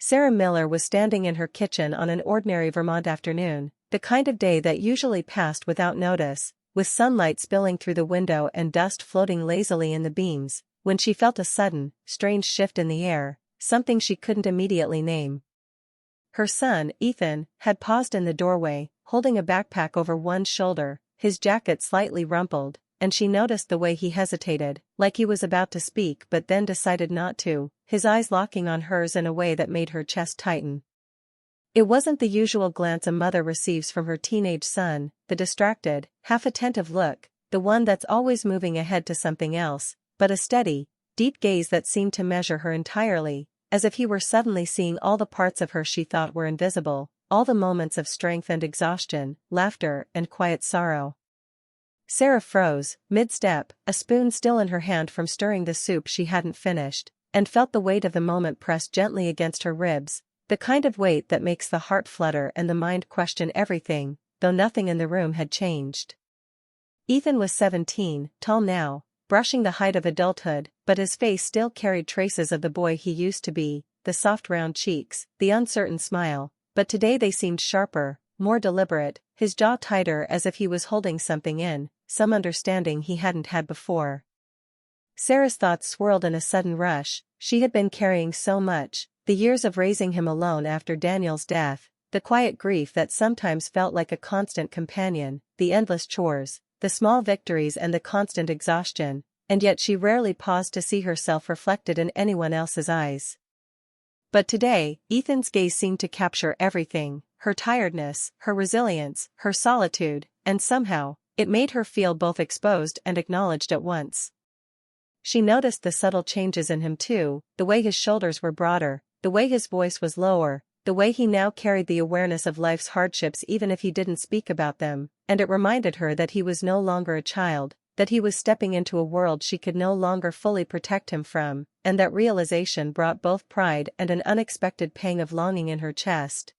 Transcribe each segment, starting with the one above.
Sarah Miller was standing in her kitchen on an ordinary Vermont afternoon, the kind of day that usually passed without notice, with sunlight spilling through the window and dust floating lazily in the beams, when she felt a sudden, strange shift in the air, something she couldn't immediately name. Her son, Ethan, had paused in the doorway, holding a backpack over one shoulder, his jacket slightly rumpled, and she noticed the way he hesitated, like he was about to speak but then decided not to, his eyes locking on hers in a way that made her chest tighten. It wasn't the usual glance a mother receives from her teenage son, the distracted, half-attentive look, the one that's always moving ahead to something else, but a steady, deep gaze that seemed to measure her entirely, as if he were suddenly seeing all the parts of her she thought were invisible, all the moments of strength and exhaustion, laughter and quiet sorrow. Sarah froze, mid-step, a spoon still in her hand from stirring the soup she hadn't finished, and felt the weight of the moment press gently against her ribs, the kind of weight that makes the heart flutter and the mind question everything, though nothing in the room had changed. Ethan was 17, tall now, brushing the height of adulthood, but his face still carried traces of the boy he used to be, the soft round cheeks, the uncertain smile, but today they seemed sharper, more deliberate, his jaw tighter as if he was holding something in, some understanding he hadn't had before. Sarah's thoughts swirled in a sudden rush. She had been carrying so much, the years of raising him alone after Daniel's death, the quiet grief that sometimes felt like a constant companion, the endless chores, the small victories and the constant exhaustion, and yet she rarely paused to see herself reflected in anyone else's eyes. But today, Ethan's gaze seemed to capture everything, her tiredness, her resilience, her solitude, and somehow, it made her feel both exposed and acknowledged at once. She noticed the subtle changes in him too, the way his shoulders were broader, the way his voice was lower, the way he now carried the awareness of life's hardships even if he didn't speak about them, and it reminded her that he was no longer a child, that he was stepping into a world she could no longer fully protect him from, and that realization brought both pride and an unexpected pang of longing in her chest.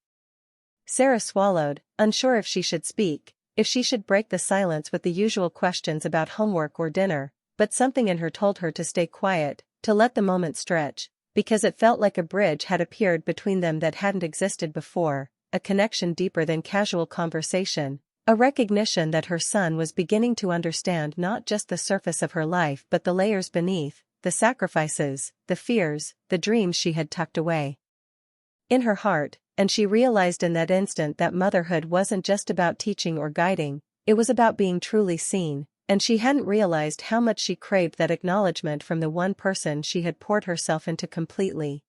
Sarah swallowed, unsure if she should speak, if she should break the silence with the usual questions about homework or dinner, but something in her told her to stay quiet, to let the moment stretch, because it felt like a bridge had appeared between them that hadn't existed before, a connection deeper than casual conversation, a recognition that her son was beginning to understand not just the surface of her life but the layers beneath, the sacrifices, the fears, the dreams she had tucked away in her heart, and she realized in that instant that motherhood wasn't just about teaching or guiding, it was about being truly seen, and she hadn't realized how much she craved that acknowledgement from the one person she had poured herself into completely.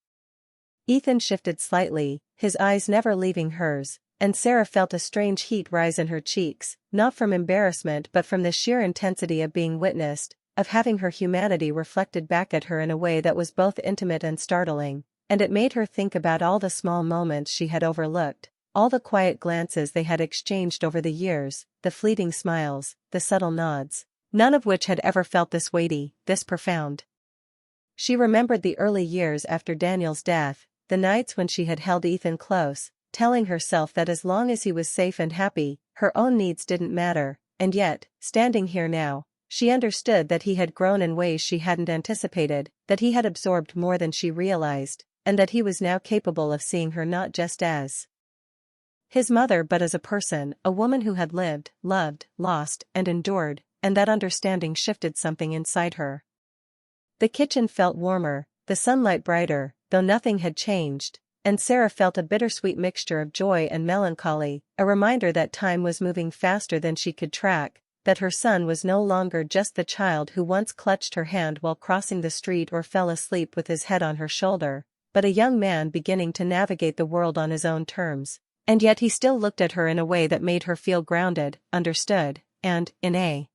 Ethan shifted slightly, his eyes never leaving hers, and Sarah felt a strange heat rise in her cheeks, not from embarrassment but from the sheer intensity of being witnessed, of having her humanity reflected back at her in a way that was both intimate and startling, and it made her think about all the small moments she had overlooked, all the quiet glances they had exchanged over the years, the fleeting smiles, the subtle nods, none of which had ever felt this weighty, this profound. She remembered the early years after Daniel's death, the nights when she had held Ethan close, telling herself that as long as he was safe and happy, her own needs didn't matter, and yet, standing here now, she understood that he had grown in ways she hadn't anticipated, that he had absorbed more than she realized, and that he was now capable of seeing her not just as his mother but as a person, a woman who had lived, loved, lost, and endured, and that understanding shifted something inside her. The kitchen felt warmer, the sunlight brighter, though nothing had changed, and Sarah felt a bittersweet mixture of joy and melancholy, a reminder that time was moving faster than she could track, that her son was no longer just the child who once clutched her hand while crossing the street or fell asleep with his head on her shoulder, but a young man beginning to navigate the world on his own terms. And yet he still looked at her in a way that made her feel grounded, understood, and, in a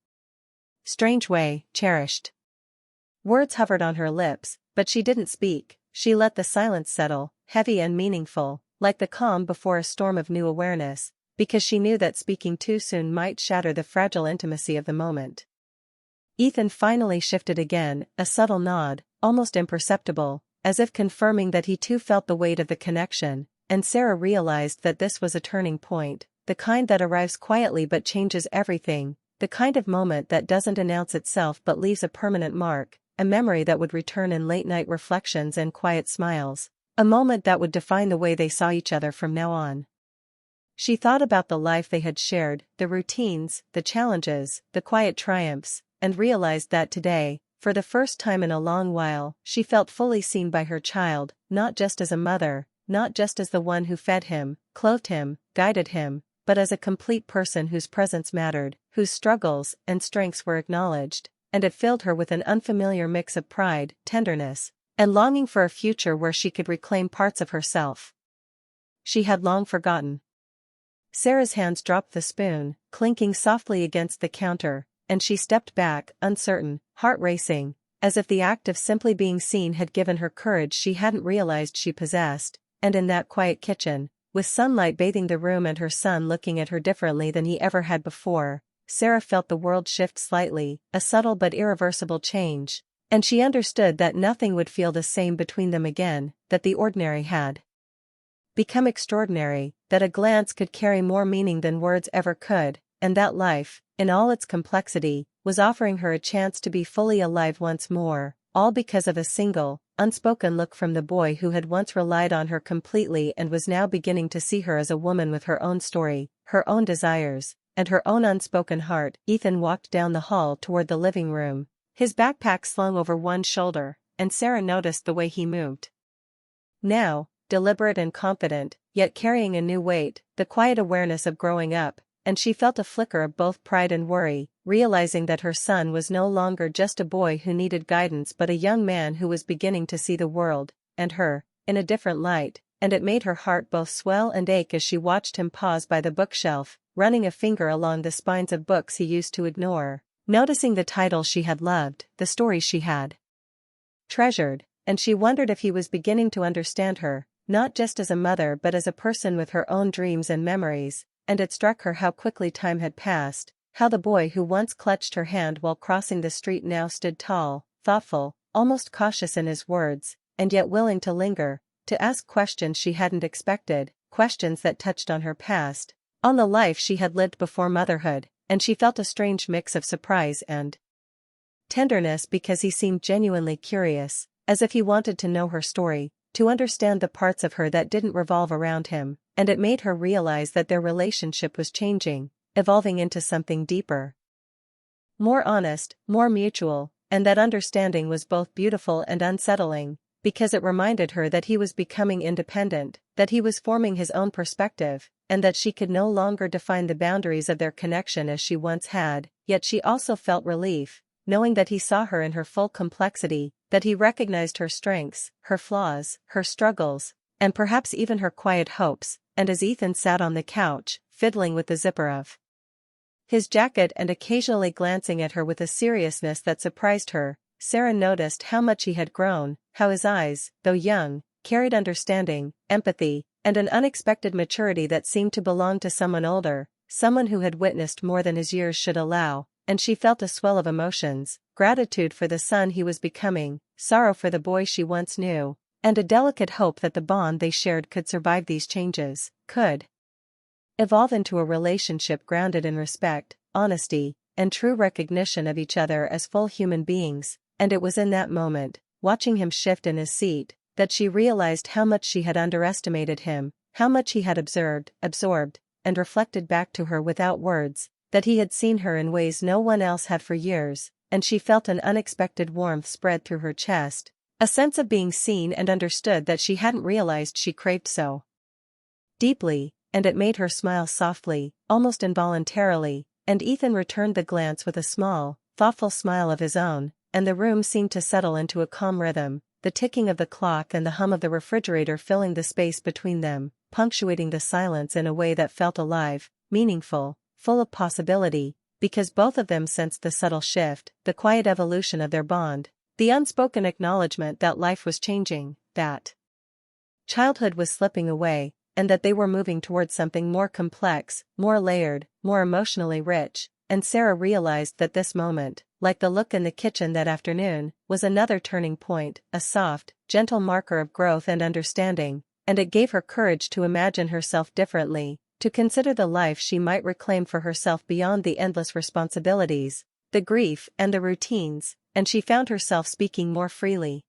strange way, cherished. Words hovered on her lips, but she didn't speak, she let the silence settle, heavy and meaningful, like the calm before a storm of new awareness, because she knew that speaking too soon might shatter the fragile intimacy of the moment. Ethan finally shifted again, a subtle nod, almost imperceptible, as if confirming that he too felt the weight of the connection. And Sarah realized that this was a turning point, the kind that arrives quietly but changes everything, the kind of moment that doesn't announce itself but leaves a permanent mark, a memory that would return in late-night reflections and quiet smiles, A moment that would define the way they saw each other from now on. She thought about the life they had shared, the routines, the challenges, the quiet triumphs, and realized that today, for the first time in a long while, she felt fully seen by her child, not just as a mother, not just as the one who fed him, clothed him, guided him, but as a complete person whose presence mattered, whose struggles and strengths were acknowledged, and it filled her with an unfamiliar mix of pride, tenderness, and longing for a future where she could reclaim parts of herself she had long forgotten. Sarah's hands dropped the spoon, clinking softly against the counter, and she stepped back, uncertain, heart racing, as if the act of simply being seen had given her courage she hadn't realized she possessed, and in that quiet kitchen, with sunlight bathing the room and her son looking at her differently than he ever had before, Sarah felt the world shift slightly, a subtle but irreversible change, and she understood that nothing would feel the same between them again, that the ordinary had become extraordinary, that a glance could carry more meaning than words ever could, and that life, in all its complexity, was offering her a chance to be fully alive once more, all because of a single, unspoken look from the boy who had once relied on her completely and was now beginning to see her as a woman with her own story, her own desires, and her own unspoken heart. Ethan walked down the hall toward the living room, his backpack slung over one shoulder, and Sarah noticed the way he moved. Now, deliberate and confident, yet carrying a new weight, the quiet awareness of growing up, and she felt a flicker of both pride and worry, realizing that her son was no longer just a boy who needed guidance but a young man who was beginning to see the world, and her, in a different light, and it made her heart both swell and ache as she watched him pause by the bookshelf, running a finger along the spines of books he used to ignore, noticing the titles she had loved, the stories she had treasured, and she wondered if he was beginning to understand her, not just as a mother but as a person with her own dreams and memories, and it struck her how quickly time had passed, how the boy who once clutched her hand while crossing the street now stood tall, thoughtful, almost cautious in his words, and yet willing to linger, to ask questions she hadn't expected, questions that touched on her past, on the life she had lived before motherhood, and she felt a strange mix of surprise and tenderness because he seemed genuinely curious, as if he wanted to know her story, to understand the parts of her that didn't revolve around him, and it made her realize that their relationship was changing, evolving into something deeper, more honest, more mutual, and that understanding was both beautiful and unsettling, because it reminded her that he was becoming independent, that he was forming his own perspective, and that she could no longer define the boundaries of their connection as she once had, yet she also felt relief, knowing that he saw her in her full complexity, that he recognized her strengths, her flaws, her struggles, and perhaps even her quiet hopes, and as Ethan sat on the couch, fiddling with the zipper of his jacket and occasionally glancing at her with a seriousness that surprised her, Sarah noticed how much he had grown, how his eyes, though young, carried understanding, empathy, and an unexpected maturity that seemed to belong to someone older, someone who had witnessed more than his years should allow, and she felt a swell of emotions, gratitude for the son he was becoming, sorrow for the boy she once knew, and a delicate hope that the bond they shared could survive these changes, could evolve into a relationship grounded in respect, honesty, and true recognition of each other as full human beings, and it was in that moment, watching him shift in his seat, that she realized how much she had underestimated him, how much he had observed, absorbed, and reflected back to her without words, that he had seen her in ways no one else had for years, and she felt an unexpected warmth spread through her chest, a sense of being seen and understood that she hadn't realized she craved so deeply, and it made her smile softly, almost involuntarily, and Ethan returned the glance with a small, thoughtful smile of his own, and the room seemed to settle into a calm rhythm, the ticking of the clock and the hum of the refrigerator filling the space between them, punctuating the silence in a way that felt alive, meaningful, full of possibility, because both of them sensed the subtle shift, the quiet evolution of their bond, the unspoken acknowledgement that life was changing, that childhood was slipping away, and that they were moving towards something more complex, more layered, more emotionally rich, and Sarah realized that this moment, like the look in the kitchen that afternoon, was another turning point, a soft, gentle marker of growth and understanding, and it gave her courage to imagine herself differently, to consider the life she might reclaim for herself beyond the endless responsibilities, the grief and the routines, and she found herself speaking more freely.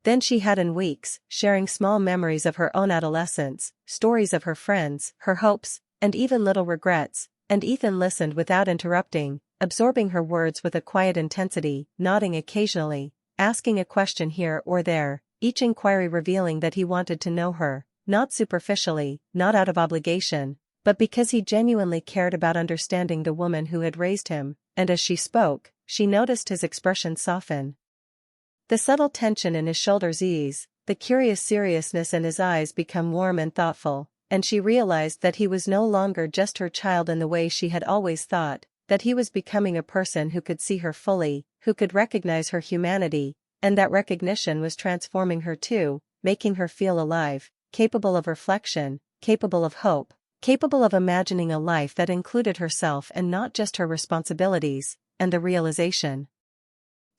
than she had in weeks, sharing small memories of her own adolescence, stories of her friends, her hopes, and even little regrets, and Ethan listened without interrupting, absorbing her words with a quiet intensity, nodding occasionally, asking a question here or there, each inquiry revealing that he wanted to know her, not superficially, not out of obligation, but because he genuinely cared about understanding the woman who had raised him, and as she spoke, she noticed his expression soften. The subtle tension in his shoulders ease, the curious seriousness in his eyes become warm and thoughtful, and she realized that he was no longer just her child in the way she had always thought, that he was becoming a person who could see her fully, who could recognize her humanity, and that recognition was transforming her too, making her feel alive, capable of reflection, capable of hope, capable of imagining a life that included herself and not just her responsibilities, and the realization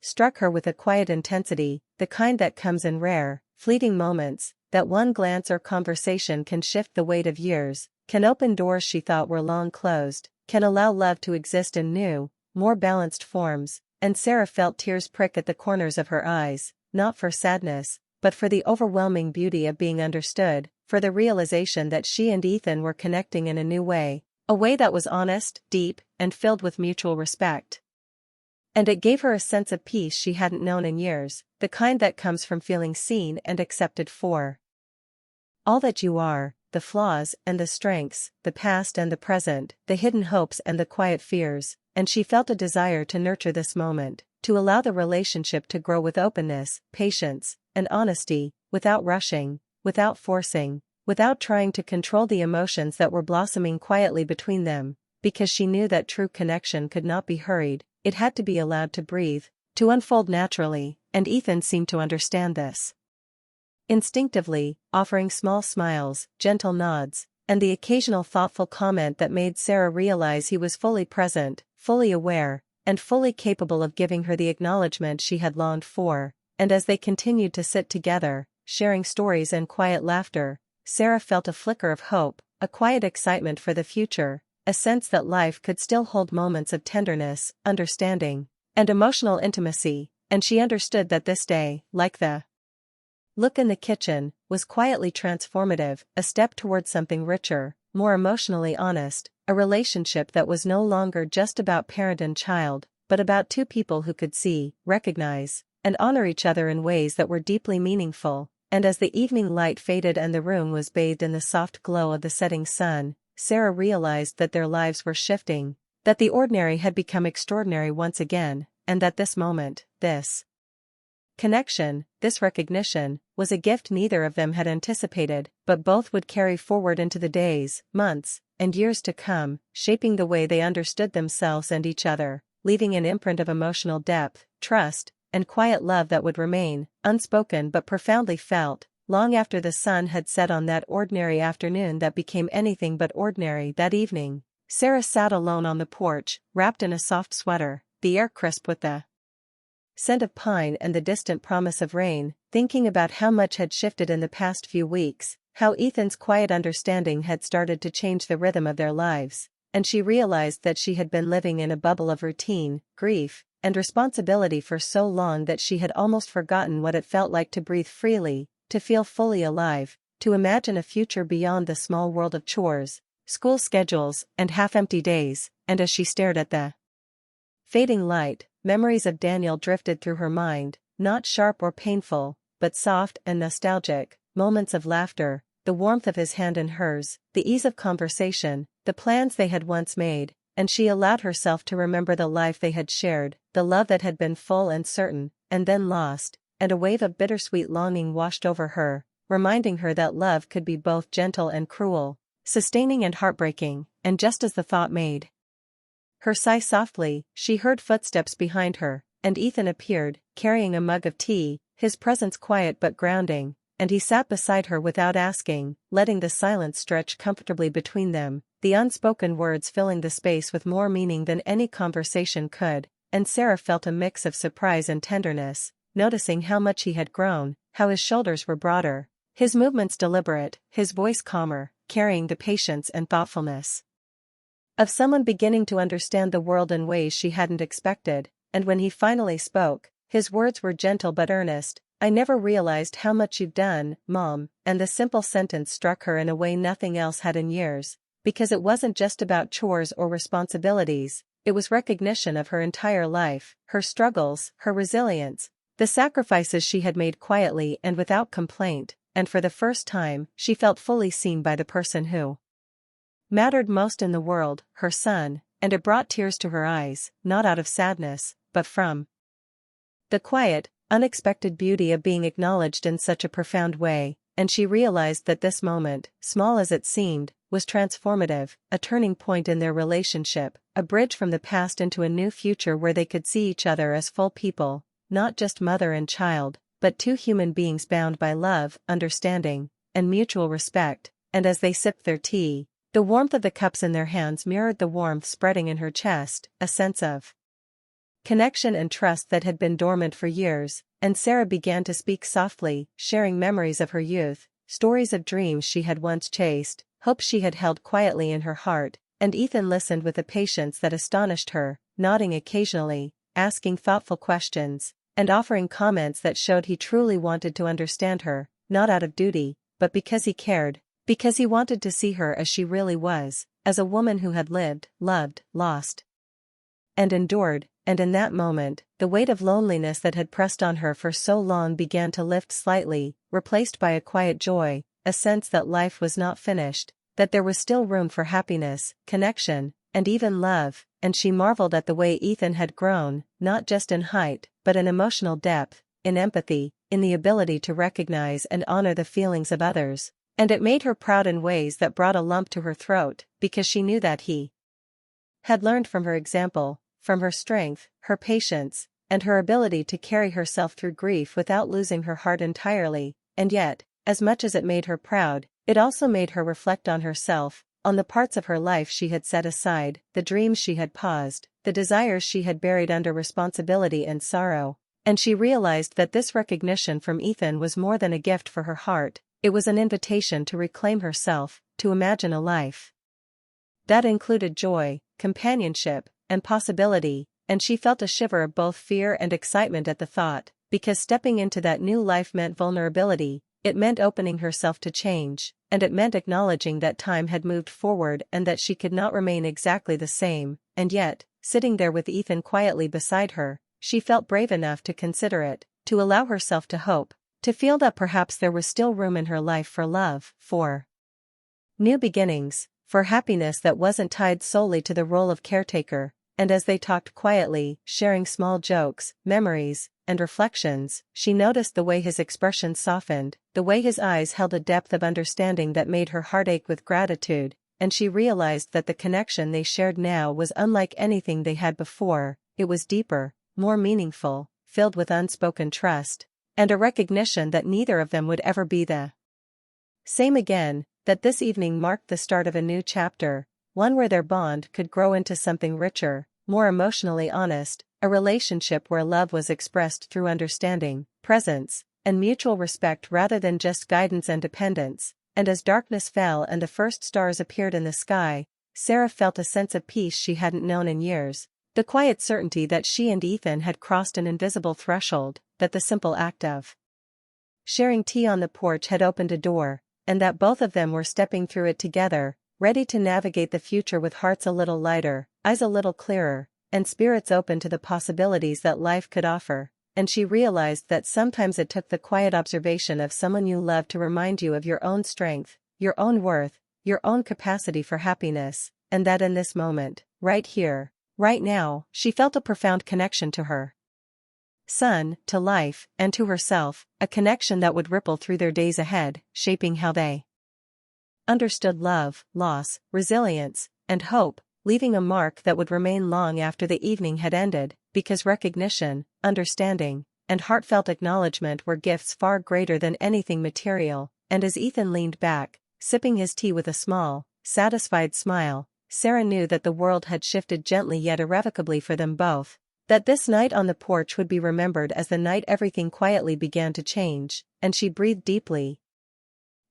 struck her with a quiet intensity, the kind that comes in rare, fleeting moments, that one glance or conversation can shift the weight of years, can open doors she thought were long closed, can allow love to exist in new, more balanced forms, and Sarah felt tears prick at the corners of her eyes, not for sadness, but for the overwhelming beauty of being understood, for the realization that she and Ethan were connecting in a way that was honest, deep, and filled with mutual respect. And it gave her a sense of peace she hadn't known in years, the kind that comes from feeling seen and accepted for all that you are, the flaws and the strengths, the past and the present, the hidden hopes and the quiet fears, and she felt a desire to nurture this moment, to allow the relationship to grow with openness, patience, and honesty, without rushing, without forcing, without trying to control the emotions that were blossoming quietly between them, because she knew that true connection could not be hurried. It had to be allowed to breathe, to unfold naturally, and Ethan seemed to understand this. Instinctively, offering small smiles, gentle nods, and the occasional thoughtful comment that made Sarah realize he was fully present, fully aware, and fully capable of giving her the acknowledgement she had longed for, and as they continued to sit together, sharing stories and quiet laughter, Sarah felt a flicker of hope, a quiet excitement for the future, a sense that life could still hold moments of tenderness, understanding, and emotional intimacy, and she understood that this day, like the look in the kitchen, was quietly transformative, a step toward something richer, more emotionally honest, a relationship that was no longer just about parent and child, but about two people who could see, recognize, and honor each other in ways that were deeply meaningful. And as the evening light faded and the room was bathed in the soft glow of the setting sun, Sarah realized that their lives were shifting, that the ordinary had become extraordinary once again, and that this moment, this connection, this recognition, was a gift neither of them had anticipated, but both would carry forward into the days, months, and years to come, shaping the way they understood themselves and each other, leaving an imprint of emotional depth, trust, and quiet love that would remain, unspoken but profoundly felt, long after the sun had set on that ordinary afternoon that became anything but ordinary. That evening, Sarah sat alone on the porch, wrapped in a soft sweater, the air crisp with the scent of pine and the distant promise of rain, thinking about how much had shifted in the past few weeks, how Ethan's quiet understanding had started to change the rhythm of their lives, and she realized that she had been living in a bubble of routine, grief, and responsibility for so long that she had almost forgotten what it felt like to breathe freely, to feel fully alive, to imagine a future beyond the small world of chores, school schedules, and half-empty days. And as she stared at the fading light, memories of Daniel drifted through her mind, not sharp or painful, but soft and nostalgic, moments of laughter, the warmth of his hand in hers, the ease of conversation, the plans they had once made, and she allowed herself to remember the life they had shared, the love that had been full and certain, and then lost, and a wave of bittersweet longing washed over her, reminding her that love could be both gentle and cruel, sustaining and heartbreaking. And just as the thought made her sigh softly, she heard footsteps behind her, and Ethan appeared, carrying a mug of tea, his presence quiet but grounding, and he sat beside her without asking, letting the silence stretch comfortably between them, the unspoken words filling the space with more meaning than any conversation could, and Sarah felt a mix of surprise and tenderness, noticing how much he had grown, how his shoulders were broader, his movements deliberate, his voice calmer, carrying the patience and thoughtfulness of someone beginning to understand the world in ways she hadn't expected. And when he finally spoke, his words were gentle but earnest, "I never realized how much you've done, Mom," and the simple sentence struck her in a way nothing else had in years, because it wasn't just about chores or responsibilities, it was recognition of her entire life, her struggles, her resilience, the sacrifices she had made quietly and without complaint, and for the first time, she felt fully seen by the person who mattered most in the world, her son, and it brought tears to her eyes, not out of sadness, but from the quiet, unexpected beauty of being acknowledged in such a profound way, and she realized that this moment, small as it seemed, was transformative, a turning point in their relationship, a bridge from the past into a new future where they could see each other as full people, not just mother and child, but two human beings bound by love, understanding, and mutual respect. And as they sipped their tea, the warmth of the cups in their hands mirrored the warmth spreading in her chest, a sense of connection and trust that had been dormant for years, and Sarah began to speak softly, sharing memories of her youth, stories of dreams she had once chased, hopes she had held quietly in her heart, and Ethan listened with a patience that astonished her, nodding occasionally, asking thoughtful questions, and offering comments that showed he truly wanted to understand her, not out of duty, but because he cared, because he wanted to see her as she really was, as a woman who had lived, loved, lost, and endured. And in that moment, the weight of loneliness that had pressed on her for so long began to lift slightly, replaced by a quiet joy, a sense that life was not finished, that there was still room for happiness, connection, and even love, and she marveled at the way Ethan had grown, not just in height, but in emotional depth, in empathy, in the ability to recognize and honor the feelings of others, and it made her proud in ways that brought a lump to her throat, because she knew that he had learned from her example, from her strength, her patience, and her ability to carry herself through grief without losing her heart entirely, and yet, as much as it made her proud, it also made her reflect on herself, on the parts of her life she had set aside, the dreams she had paused, the desires she had buried under responsibility and sorrow, and she realized that this recognition from Ethan was more than a gift for her heart, it was an invitation to reclaim herself, to imagine a life that included joy, companionship, and possibility, and she felt a shiver of both fear and excitement at the thought, because stepping into that new life meant vulnerability, it meant opening herself to change, and it meant acknowledging that time had moved forward and that she could not remain exactly the same, and yet, sitting there with Ethan quietly beside her, she felt brave enough to consider it, to allow herself to hope, to feel that perhaps there was still room in her life for love, for new beginnings, for happiness that wasn't tied solely to the role of caretaker. And as they talked quietly, sharing small jokes, memories, and reflections, she noticed the way his expression softened, the way his eyes held a depth of understanding that made her heart ache with gratitude, and she realized that the connection they shared now was unlike anything they had before. It was deeper, more meaningful, filled with unspoken trust, and a recognition that neither of them would ever be the same again, that this evening marked the start of a new chapter, one where their bond could grow into something richer, more emotionally honest, a relationship where love was expressed through understanding, presence, and mutual respect rather than just guidance and dependence. And as darkness fell and the first stars appeared in the sky, Sarah felt a sense of peace she hadn't known in years, the quiet certainty that she and Ethan had crossed an invisible threshold, that the simple act of sharing tea on the porch had opened a door, and that both of them were stepping through it together, ready to navigate the future with hearts a little lighter, eyes a little clearer, and spirits open to the possibilities that life could offer. And she realized that sometimes it took the quiet observation of someone you love to remind you of your own strength, your own worth, your own capacity for happiness, and that in this moment, right here, right now, she felt a profound connection to her son, to life, and to herself, a connection that would ripple through their days ahead, shaping how they understood love, loss, resilience, and hope, leaving a mark that would remain long after the evening had ended, because recognition, understanding, and heartfelt acknowledgement were gifts far greater than anything material. And as Ethan leaned back, sipping his tea with a small, satisfied smile, Sarah knew that the world had shifted gently yet irrevocably for them both, that this night on the porch would be remembered as the night everything quietly began to change, and she breathed deeply,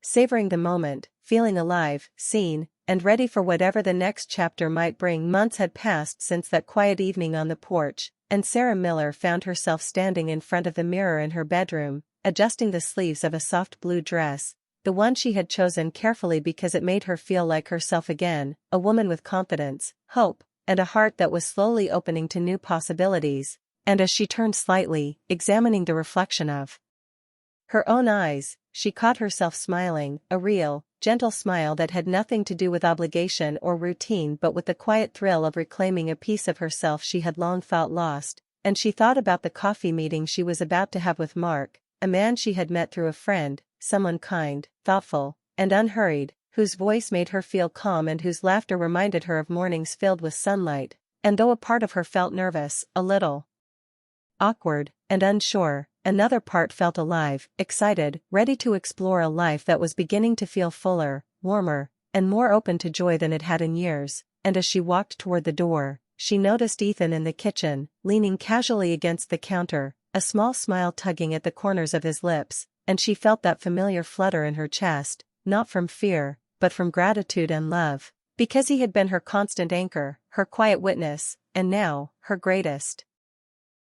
savoring the moment, feeling alive, seen, and ready for whatever the next chapter might bring. Months had passed since that quiet evening on the porch, and Sarah Miller found herself standing in front of the mirror in her bedroom, adjusting the sleeves of a soft blue dress, the one she had chosen carefully because it made her feel like herself again, a woman with confidence, hope, and a heart that was slowly opening to new possibilities. And as she turned slightly, examining the reflection of her own eyes, she caught herself smiling, a real, gentle smile that had nothing to do with obligation or routine but with the quiet thrill of reclaiming a piece of herself she had long felt lost. And she thought about the coffee meeting she was about to have with Mark, a man she had met through a friend, someone kind, thoughtful, and unhurried, whose voice made her feel calm and whose laughter reminded her of mornings filled with sunlight. And though a part of her felt nervous, a little awkward, and unsure, another part felt alive, excited, ready to explore a life that was beginning to feel fuller, warmer, and more open to joy than it had in years. And as she walked toward the door, she noticed Ethan in the kitchen, leaning casually against the counter, a small smile tugging at the corners of his lips, and she felt that familiar flutter in her chest, not from fear, but from gratitude and love, because he had been her constant anchor, her quiet witness, and now, her greatest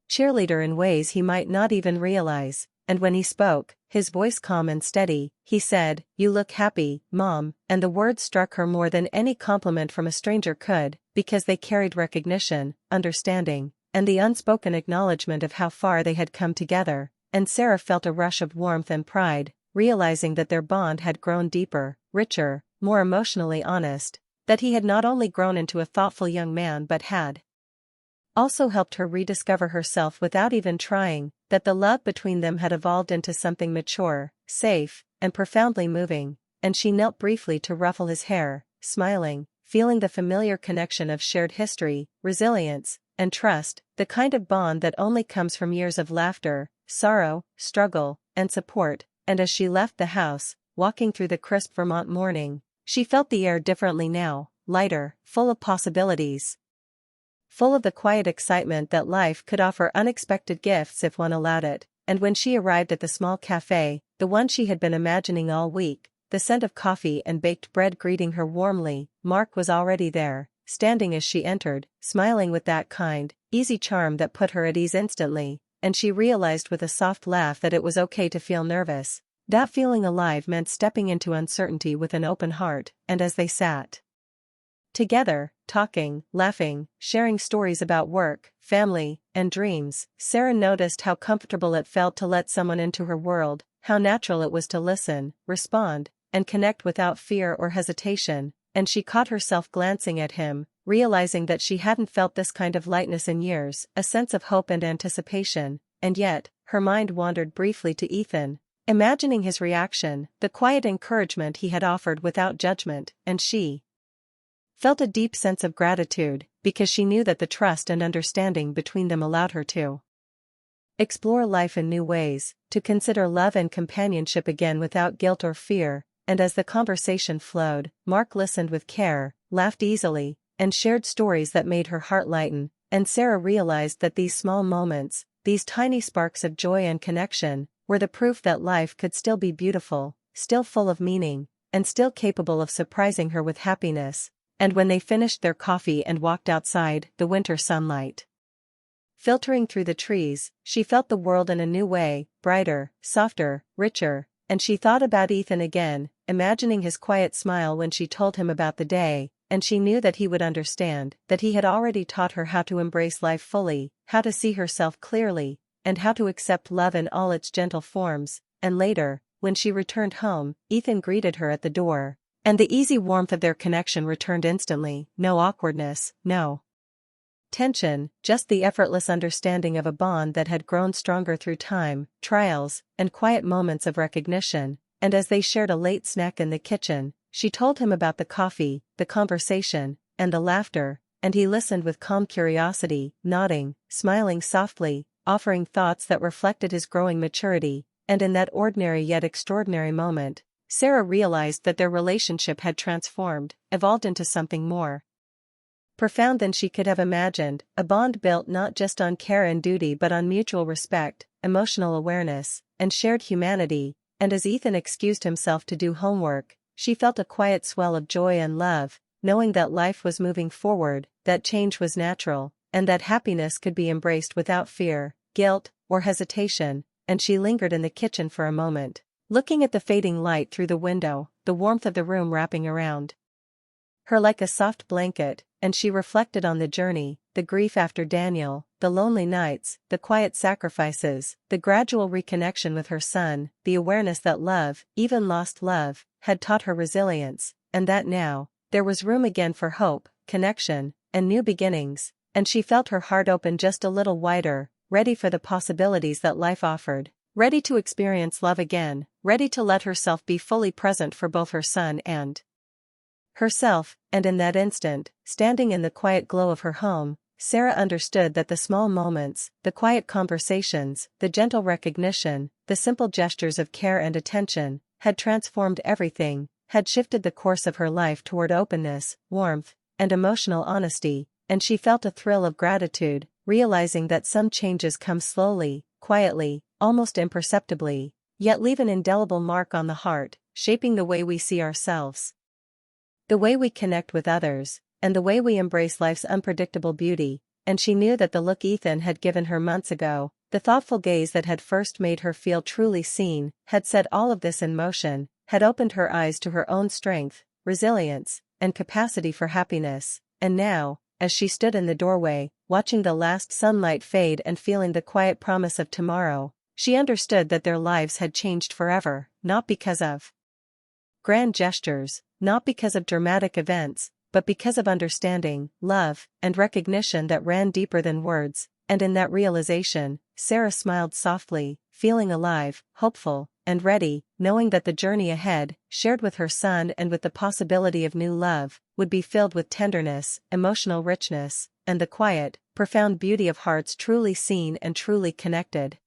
cheerleader in ways he might not even realize. And when he spoke, his voice calm and steady, he said, "You look happy, Mom," and the words struck her more than any compliment from a stranger could, because they carried recognition, understanding, and the unspoken acknowledgement of how far they had come together. And Sarah felt a rush of warmth and pride, realizing that their bond had grown deeper, richer, more emotionally honest, that he had not only grown into a thoughtful young man but had also helped her rediscover herself without even trying, that the love between them had evolved into something mature, safe, and profoundly moving. And she knelt briefly to ruffle his hair, smiling, feeling the familiar connection of shared history, resilience, and trust, the kind of bond that only comes from years of laughter, sorrow, struggle, and support. And as she left the house, walking through the crisp Vermont morning, she felt the air differently now, lighter, full of possibilities, full of the quiet excitement that life could offer unexpected gifts if one allowed it. And when she arrived at the small cafe, the one she had been imagining all week, the scent of coffee and baked bread greeting her warmly, Mark was already there, standing as she entered, smiling with that kind, easy charm that put her at ease instantly. And she realized with a soft laugh that it was okay to feel nervous. That feeling alive meant stepping into uncertainty with an open heart. And as they sat together, talking, laughing, sharing stories about work, family, and dreams, Sarah noticed how comfortable it felt to let someone into her world, how natural it was to listen, respond, and connect without fear or hesitation. And she caught herself glancing at him, realizing that she hadn't felt this kind of lightness in years, a sense of hope and anticipation. And yet, her mind wandered briefly to Ethan, imagining his reaction, the quiet encouragement he had offered without judgment. And she felt a deep sense of gratitude, because she knew that the trust and understanding between them allowed her to explore life in new ways, to consider love and companionship again without guilt or fear. And as the conversation flowed, Mark listened with care, laughed easily, and shared stories that made her heart lighten. And Sarah realized that these small moments, these tiny sparks of joy and connection, were the proof that life could still be beautiful, still full of meaning, and still capable of surprising her with happiness. And when they finished their coffee and walked outside, the winter sunlight filtering through the trees, she felt the world in a new way, brighter, softer, richer. And she thought about Ethan again, imagining his quiet smile when she told him about the day, and she knew that he would understand, that he had already taught her how to embrace life fully, how to see herself clearly, and how to accept love in all its gentle forms. And later, when she returned home, Ethan greeted her at the door, and the easy warmth of their connection returned instantly. No awkwardness, no tension, just the effortless understanding of a bond that had grown stronger through time, trials, and quiet moments of recognition. And as they shared a late snack in the kitchen, she told him about the coffee, the conversation, and the laughter, and he listened with calm curiosity, nodding, smiling softly, offering thoughts that reflected his growing maturity. And in that ordinary yet extraordinary moment, Sarah realized that their relationship had transformed, evolved into something more profound than she could have imagined, a bond built not just on care and duty but on mutual respect, emotional awareness, and shared humanity. And as Ethan excused himself to do homework, she felt a quiet swell of joy and love, knowing that life was moving forward, that change was natural, and that happiness could be embraced without fear, guilt, or hesitation. and she lingered in the kitchen for a moment, looking at the fading light through the window, the warmth of the room wrapping around her like a soft blanket, and she reflected on the journey, the grief after Daniel, the lonely nights, the quiet sacrifices, the gradual reconnection with her son, the awareness that love, even lost love, had taught her resilience, and that now, there was room again for hope, connection, and new beginnings, and she felt her heart open just a little wider, ready for the possibilities that life offered, ready to experience love again, ready to let herself be fully present for both her son and herself. And in that instant, standing in the quiet glow of her home, Sarah understood that the small moments, the quiet conversations, the gentle recognition, the simple gestures of care and attention, had transformed everything, had shifted the course of her life toward openness, warmth, and emotional honesty, and she felt a thrill of gratitude, realizing that some changes come slowly, quietly, almost imperceptibly, yet leave an indelible mark on the heart, shaping the way we see ourselves, the way we connect with others, and the way we embrace life's unpredictable beauty. And she knew that the look Ethan had given her months ago, the thoughtful gaze that had first made her feel truly seen, had set all of this in motion, had opened her eyes to her own strength, resilience, and capacity for happiness. And now, as she stood in the doorway, watching the last sunlight fade and feeling the quiet promise of tomorrow, she understood that their lives had changed forever, not because of grand gestures, not because of dramatic events, but because of understanding, love, and recognition that ran deeper than words. And in that realization, Sarah smiled softly, feeling alive, hopeful, and ready, knowing that the journey ahead, shared with her son and with the possibility of new love, would be filled with tenderness, emotional richness, and the quiet, profound beauty of hearts truly seen and truly connected.